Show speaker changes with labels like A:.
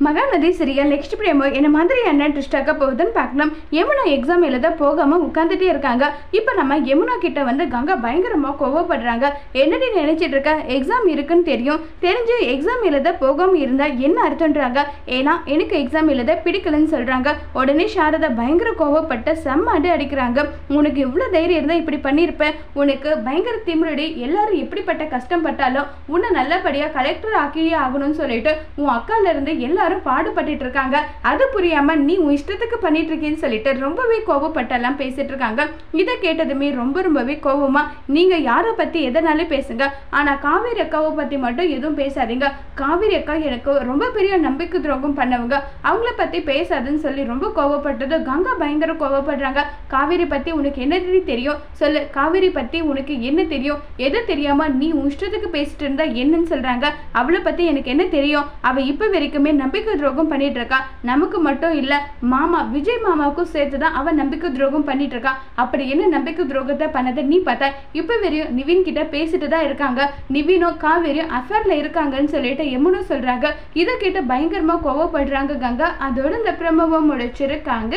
A: Mahanadi serial next பிரேமோ என்ன மாதிரி என்ன ட்விஸ்டாக போகுதுன்னு பார்க்கணும். யமுனா எக்ஸாம் எழுத போகாம உட்காந்துட்டே இருக்காங்க. இப்போ நம்ம யமுனா கிட்ட வந்து கங்கா பயங்கரமா கோவப்படுறாங்க. என்னடி நினைச்சிட்டு இருக்க, எக்ஸாம் இருக்குன்னு தெரிஞ்சு எக்ஸாம் எழுத போகாம இருந்தா என்ன அர்த்தம்ன்றாங்க. ஏன்னா எனக்கு எக்ஸாம் எழுத பிடிக்கலன்னு சொல்றாங்க. உடனே சாரதா பயங்கர கோவப்பட்டு செம்மாண்டு அடிக்கிறாங்க. உனக்கு இவ்வளவு தைரியம் இருந்தா இப்படி பண்ணிருப்ப, உனக்கு பயங்கர திமிரடி, எல்லாரும் எப்படிப்பட்ட கஷ்டம் பட்டாலும் உன்னை நல்லபடியா கலெக்டர் ஆக்கியே ஆகணும்னு சொல்லிட்டு உன் அக்கால இருந்து எல்லாரும் பாடுபட்டு இருக்காங்க. அது புரியாம நீ உன் இஷ்டத்துக்கு பண்ணிட்டு இருக்கேன்னு சொல்லிட்டு ரொம்பவே கோவப்பட்டெல்லாம் பேசிட்டு இருக்காங்க. இதை கேட்டதுமே ரொம்பவே கோவமா, நீங்க யாரை பத்தி எதனாலே பேசுங்க, ஆனா காவேரி அக்காவை பத்தி மட்டும் எதுவும் பேசாதீங்க. காவேரி அக்கா எனக்கு ரொம்ப பெரிய நம்பிக்கை துரோகம் பண்ணவங்க, அவங்கள பத்தி பேசாதுன்னு சொல்லி ரொம்ப கோவப்பட்டது. கங்கா பயங்கர கோவப்படுறாங்க. காவேரி பத்தி உனக்கு என்ன தெரியும் சொல்லு, காவேரி பத்தி உனக்கு என்ன தெரியும், எது தெரியாம நீ உன் இஷ்டத்துக்கு பேசிட்டு இருந்தா என்னன்னு சொல்றாங்க. அவளை பத்தி எனக்கு என்ன தெரியும், அவ இப்ப வரைக்குமே நம்பிக்கை துரோகம் பண்ணிட்டு இருக்கா. நமக்கு மட்டும் இல்ல, மாமா விஜய் மாமாவுக்கும் சேர்த்துதான் அவன் நம்பிக்கை துரோகம் பண்ணிட்டு இருக்கா. அப்படி என்ன நம்பிக்கை துரோகத்தை பண்ணதை நீ பார்த்தா? இப்ப வரையும் நிவின் கிட்ட பேசிட்டு தான் இருக்காங்க. நிவினும் காவேரியும் அஃபேர்ல இருக்காங்கன்னு சொல்லிட்டு யமுனா சொல்றாங்க. இதை கேட்டு பயங்கரமா கோவப்படுறாங்க கங்கா. அதோட இந்த பிரமவம் முடிச்சிருக்காங்க.